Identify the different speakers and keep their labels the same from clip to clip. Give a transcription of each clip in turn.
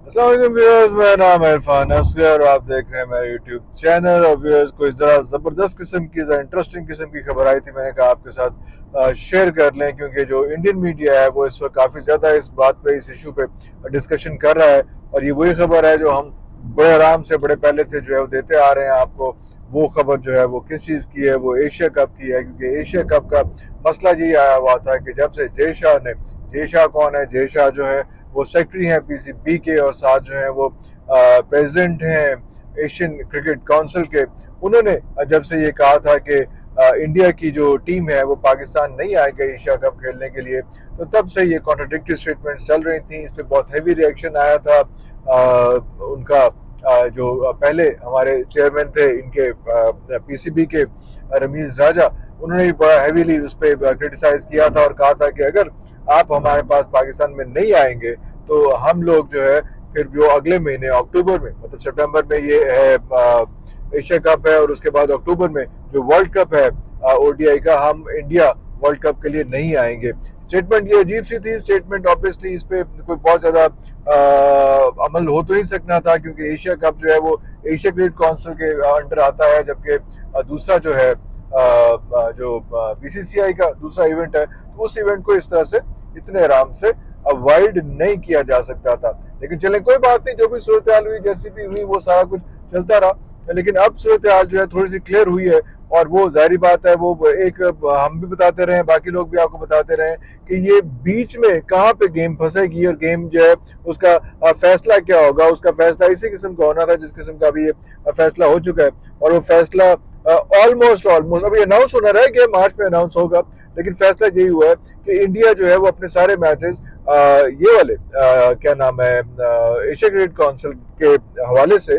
Speaker 1: अस्सलाम वालेकुम व्यूअर्स, मेरा नाम है इरफान असगर और आप देख रहे हैं मेरा यूट्यूब चैनल। और व्यूअर्स, कोई ज़रा ज़बरदस्त किस्म की, ज़रा इंटरेस्टिंग किस्म की खबर आई थी, मैंने कहा आपके साथ शेयर कर लें, क्योंकि जो इंडियन मीडिया है वो इस वक्त काफ़ी ज़्यादा इस बात पे, इस इशू पे डिस्कशन कर रहा है। और ये वही खबर है जो हम बड़े आराम से, बड़े पहले से जो है वो देते आ रहे हैं आपको। वो खबर जो है वो किस चीज़ की है, वो एशिया कप की है, क्योंकि एशिया कप का मसला यही आया हुआ था कि जब से जय शाह ने, जय शाह कौन है, जय शाह जो है वो सेक्रेटरी हैं पीसीबी के, और साथ जो है वो प्रेसिडेंट हैं एशियन क्रिकेट काउंसिल के। उन्होंने जब से ये कहा था कि इंडिया की जो टीम है वो पाकिस्तान नहीं आएगा एशिया कप खेलने के लिए, तो तब से ये कॉन्ट्राडिक्टरी स्टेटमेंट चल रही थी। इस पर बहुत हैवी रिएक्शन आया था उनका। जो पहले हमारे चेयरमैन थे इनके पीसीबी के, रमीज राजा, उन्होंने भी बड़ा हैवीली उस पर क्रिटिसाइज किया था और कहा था कि अगर आप हमारे पास पाकिस्तान में नहीं आएंगे तो हम लोग जो है फिर जो अगले महीने अक्टूबर में, मतलब सितंबर में ये है एशिया कप है, और उसके बाद अक्टूबर में जो वर्ल्ड कप है ओडीआई का, हम इंडिया वर्ल्ड कप के लिए नहीं आएंगे। स्टेटमेंट ये अजीब सी थी स्टेटमेंट। ऑब्वियसली इस पे कोई बहुत ज्यादा अमल हो तो नहीं सकना था, क्योंकि एशिया कप जो है वो एशिया क्रिकेट काउंसिल के अंडर आता है, जबकि दूसरा जो है जो बीसीसीआई का दूसरा इवेंट है, तो उस इवेंट को इस तरह से इतने आराम से अवॉइड नहीं किया जा सकता था। लेकिन चले कोई बात नहीं, जो भी सूरत हाल हुई, जैसी भी हुई, वो सारा कुछ चलता रहा। लेकिन अब सूरत हाल जो है थोड़ी सी क्लियर हुई है, और वो जाहिर बात है, वो एक हम भी बताते रहे, बाकी लोग भी आपको बताते रहे कि ये बीच में कहाँ पे गेम फंसेगी, और गेम जो है उसका फैसला क्या होगा। उसका फैसला इसी किस्म का होना था जिस किस्म का अभी ये फैसला हो चुका है। और वो फैसला ऑलमोस्ट ऑलमोस्ट अभी अनाउंस होना रहा है कि मार्च में अनाउंस होगा, लेकिन फैसला यही हुआ है कि इंडिया जो है वो अपने सारे मैचेस ये वाले क्या नाम है एशिया क्रिकेट काउंसिल के हवाले से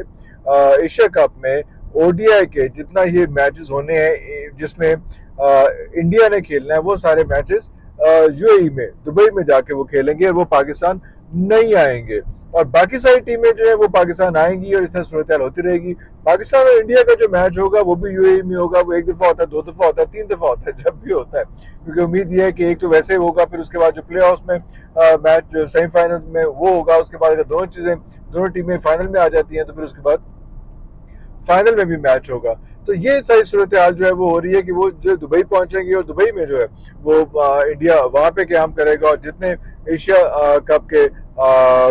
Speaker 1: एशिया कप में ओडीआई के जितना ये मैचेस होने हैं जिसमें इंडिया ने खेलना है, वो सारे मैचेस यूएई में, दुबई में जाके वो खेलेंगे, और वो पाकिस्तान नहीं आएंगे। और बाकी सारी टीमें जो है वो पाकिस्तान आएंगी, और इस तरह सूरत होती रहेगी। पाकिस्तान और इंडिया का जो मैच होगा वो भी यूएई में होगा। वो एक दफा होता है, दो दफा होता है, तीन दफा होता है, जब भी होता है, क्योंकि उम्मीद ये है कि एक तो वैसे होगा, फिर उसके बाद जो प्ले ऑफ में मैच जो सेमीफाइनल में वो होगा, उसके बाद अगर दोनों टीमें फाइनल में आ जाती हैं तो फिर उसके बाद फाइनल में भी मैच होगा। तो ये सारी सूरत हाल जो है वो हो रही है कि वो जो दुबई पहुंचेंगे, और दुबई में जो है वो इंडिया वहां पे क्याम करेगा, और जितने एशिया कप के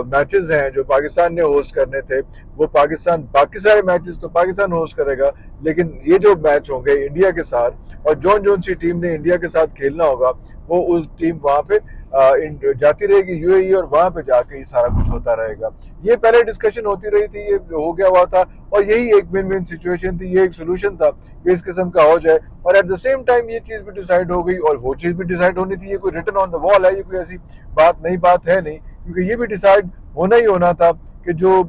Speaker 1: मैचेस हैं जो पाकिस्तान ने होस्ट करने थे, वो पाकिस्तान, बाकी सारे मैचेस तो पाकिस्तान होस्ट करेगा, लेकिन ये जो मैच होंगे इंडिया के साथ, और जोन जोन सी टीम ने इंडिया के साथ खेलना होगा, वो उस टीम वहां पे जाती रहेगी यूएई, और वहां पे जाके ये सारा कुछ होता रहेगा। ये पहले डिस्कशन होती रही थी, ये हो गया हुआ था, और यही एक विन विन सिचुएशन थी, ये एक सोल्यूशन था कि इस किस्म का हो जाए। और एट द सेम टाइम ये चीज भी डिसाइड हो गई, और वो चीज भी डिसाइड होनी थी, ये कोई रिटन ऑन द वॉल है, ये कोई ऐसी नई बात है नहीं, क्योंकि ये भी डिसाइड होना ही होना था कि जो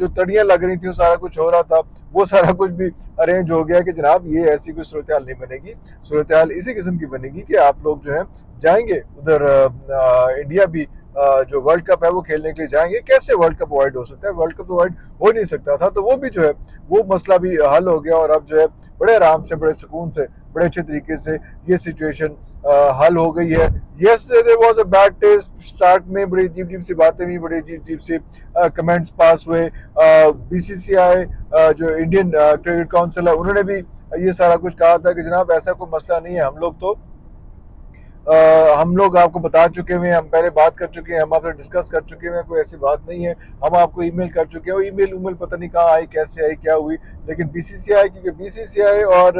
Speaker 1: तड़ियां लग रही थी, वो सारा कुछ हो रहा था, वो सारा कुछ भी अरेंज हो गया कि जनाब ये ऐसी कोई सूरत हाल नहीं बनेगी। सूरत हाल इसी किस्म की बनेगी कि आप लोग जो है जाएंगे उधर, इंडिया भी जो वर्ल्ड कप है वो खेलने के लिए जाएंगे। कैसे वर्ल्ड कप अवॉइड हो सकता है? वर्ल्ड कप अवॉइड हो नहीं सकता था, तो वो भी जो है वो मसला भी हल हो गया, और अब जो है बड़े आराम से, बड़े सुकून से, बड़े अच्छे तरीके से ये सिचुएशन हल हो गई है। Yes, there was a bad taste start में, बड़ी अजीब अजीब सी बातें हुई, बड़ी अजीब अजीब सी कमेंट्स पास हुए। बीसीसीआई जो इंडियन क्रिकेट काउंसिल है, उन्होंने भी ये सारा कुछ कहा था कि जनाब ऐसा कोई मसला नहीं है, हम लोग आपको बता चुके हुए हैं, हम पहले बात कर चुके हैं, हम आपसे डिस्कस कर चुके हैं, कोई ऐसी बात नहीं है। हम आपको ईमेल कर चुके हैं, ईमेल उमेल पता नहीं कहाँ आई, कैसे आई, क्या हुई। लेकिन बीसीसीआई, क्योंकि बीसीसीआई और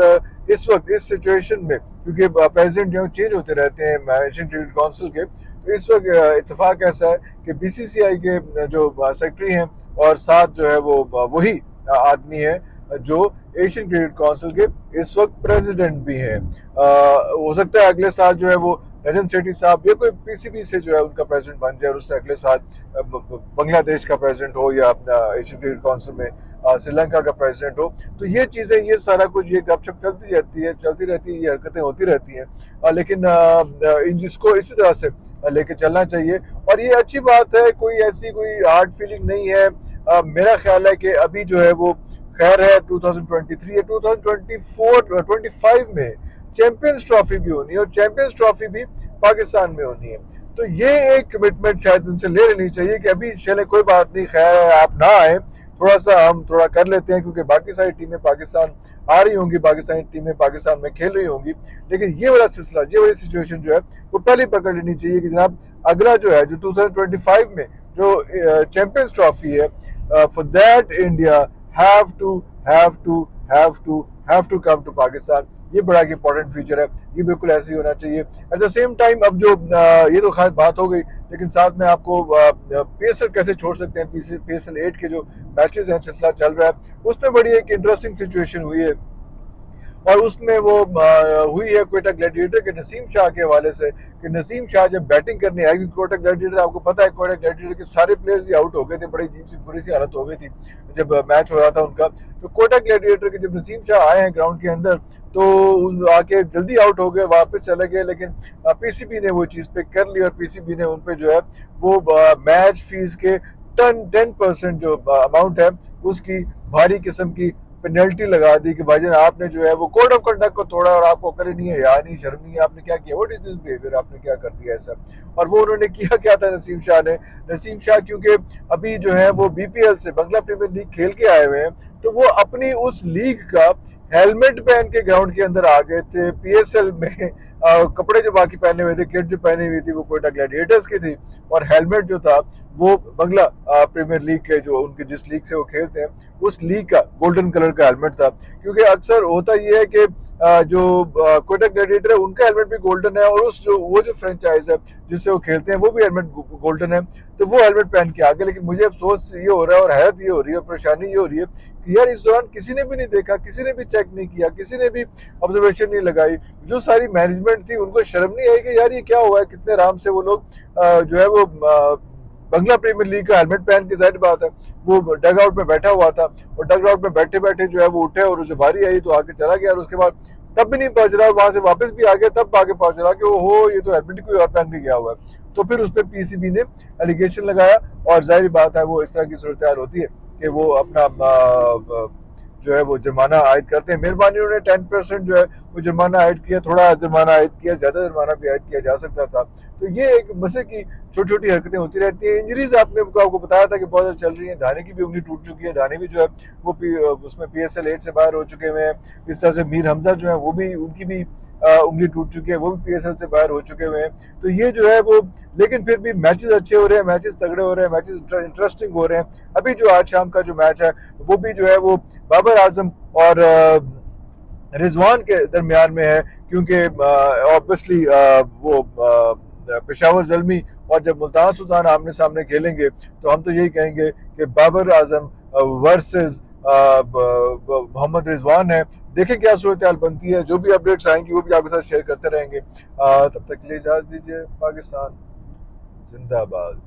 Speaker 1: इस वक्त इस सिचुएशन में, क्योंकि प्रेसिडेंट जो चेंज होते रहते हैं एशियन क्रिकेट काउंसिल के, तो इस वक्त इतफाक ऐसा है कि बीसीसीआई के जो सेक्रेटरी हैं, और साथ जो है वो वही आदमी है जो एशियन क्रिकेट काउंसिल के इस वक्त प्रेसिडेंट भी हैं। हो सकता है अगले साल जो है वो रजन सेठी साहब, या कोई पीसीबी से जो है उनका प्रेसिडेंट बन जाए, और उससे अगले साल बांग्लादेश का प्रेसिडेंट हो, या एशियन क्रिकेट काउंसिल में श्रीलंका का प्रेसिडेंट हो। तो ये चीजें, ये सारा कुछ, ये गपशप चलती रहती है, ये हरकतें होती रहती हैं। लेकिन इसको इसी तरह से लेके चलना चाहिए, और ये अच्छी बात है, कोई ऐसी कोई हार्ड फीलिंग नहीं है। मेरा ख्याल है कि अभी जो है वो खैर है, 2023 या 2024 25 में चैंपियंस ट्रॉफी भी होनी है, और चैंपियंस ट्रॉफी भी पाकिस्तान में होनी है। तो ये एक कमिटमेंट शायद उनसे ले लेनी चाहिए कि अभी चले कोई बात नहीं, खैर है आप ना आए, थोड़ा सा हम थोड़ा कर लेते हैं, क्योंकि बाकी सारी टीमें पाकिस्तान आ रही होंगी, पाकिस्तानी टीमें पाकिस्तान में खेल रही होंगी, लेकिन ये वाला सिलसिला, ये वाली सिचुएशन जो है वो पहले पकड़ लेनी चाहिए कि जनाब अगला जो है जो 2025 में जो चैंपियंस ट्रॉफी है, for that India have to have to have to have to come to Pakistan. ये बड़ा एक इंपॉर्टेंट फीचर है, ये बिल्कुल ऐसे ही होना चाहिए। एट द सेम टाइम अब जो ये तो खास बात हो गई, लेकिन साथ में आपको पीएसएल कैसे छोड़ सकते हैं, पीएसएल 8 के जो मैचेस हैं सिलसिला चल रहा है, उसमें बड़ी एक इंटरेस्टिंग सिचुएशन हुई है, और उसमें वो हुई है क्वेटा ग्लैडिएटर के नसीम शाह के हवाले से, कि नसीम शाह जब बैटिंग करने आएगी क्वेटा ग्लैडिएटर, आपको पता है क्वेटा ग्लैडिएटर के सारे प्लेयर्स ही आउट हो गए थे, बड़ी अजीब सी बुरी सी हालत हो गई थी जब मैच हो रहा था उनका। तो क्वेटा ग्लैडिएटर के जब नसीम शाह आए हैं ग्राउंड के अंदर, तो आके जल्दी आउट हो गए, वापस चले गए, लेकिन पीसीबी ने वो चीज़ पे कर ली, और पीसीबी ने उन पे जो है वो मैच फीस के 10% जो अमाउंट है उसकी भारी किस्म की पेनल्टी लगा दी, कि भाईजान आपने जो है वो कोड ऑफ कंडक्ट को तोड़ा, और आपको अकल नहीं है, यार नहीं शर्म नहीं है, आपने क्या किया, व्हाट इज दिस बिहेवियर, आपने क्या कर दिया ऐसा। और वो उन्होंने किया क्या था नसीम शाह ने, नसीम शाह क्योंकि अभी जो है वो बीपीएल से बांग्ला प्रीमियर लीग खेल के आए हुए हैं, तो वो अपनी उस लीग का हेलमेट पहन के ग्राउंड के अंदर आ गए थे। पीएसएल में कपड़े जो बाकी पहने हुए थे, किट जो पहनी हुई थी वो कोयटा ग्लैडिएटर्स की थी, और हेलमेट जो था वो बांग्ला प्रीमियर लीग के जो उनके जिस लीग से वो खेलते हैं उस लीग का गोल्डन कलर का हेलमेट था। क्योंकि अक्सर होता ये है कि जो कोयटा ग्लैडिएटर है उनका हेलमेट भी गोल्डन है, और उस जो वो जो फ्रेंचाइज है जिससे वो खेलते हैं वो भी हेलमेट गोल्डन है, तो वो हेलमेट पहन के आ गए। लेकिन मुझे अफसोस ये हो रहा है और हैरत ये हो रही है और परेशानी ये हो रही है कि यार इस दौरान किसी ने भी नहीं देखा, किसी ने भी चेक नहीं किया, किसी ने भी ऑब्जर्वेशन नहीं लगाई। जो सारी मैनेजमेंट थी उनको शर्म नहीं आई कि यार ये क्या हुआ है, कितने आराम से वो लोग जो है वो बांग्ला प्रीमियर लीग का हेलमेट पहन के, जाहिर बात है वो डग आउट में बैठा हुआ था, और डग आउट में बैठे बैठे जो है वो उठे और उसे बारी आई तो आगे चला गया, और उसके बाद तब भी नहीं पहुंच रहा, वहां से वापस भी आ गया, तब आगे पहुंच रहा कि वो हो ये तो हेलमेट कोई और पहन के गया हुआ है। तो फिर उस पर पीसीबी ने एलिगेशन लगाया, और जाहिर बात है वो इस तरह की सूरत होती है कि वो अपना जो है वो जुर्माना आयद करते हैं। मेहरबानी उन्होंने 10% जो है वो जुर्माना आयद किया, थोड़ा जुर्माना आयद किया, ज्यादा जुर्माना भी आयद किया जा सकता था। तो ये एक मजे की छोटी छोटी हरकतें होती रहती हैं। इंजरीज आपको बताया था कि बहुत ज़्यादा चल रही हैं, धाने की भी उंगली टूट चुकी है, धाने भी जो है वो उसमें पीएसएल 8 से बाहर हो चुके हुए हैं। इस तरह से मीर हमजा जो है वो भी, उनकी भी उंगली टूट चुकी है, वो भी पीएसएल से बाहर हो चुके हुए हैं। तो ये जो है वो, लेकिन फिर भी मैचेस अच्छे हो रहे हैं, मैचेस तगड़े हो रहे हैं, मैचेस इंटरेस्टिंग हो रहे हैं। अभी जो आज शाम का जो मैच है वो भी जो है वो बाबर आजम और रिजवान के दरमियान में है, क्योंकि ऑब्वियसली वो पेशावर जल्मी और जब मुल्तान सुल्तान आमने सामने खेलेंगे तो हम तो यही कहेंगे कि बाबर आजम वर्सेस मोहम्मद रिजवान है। देखें क्या सूरत हाल बनती है, जो भी अपडेट्स आएंगी वो भी आपके साथ शेयर करते रहेंगे। तब तक के लिए इजाजत दीजिए। पाकिस्तान जिंदाबाद।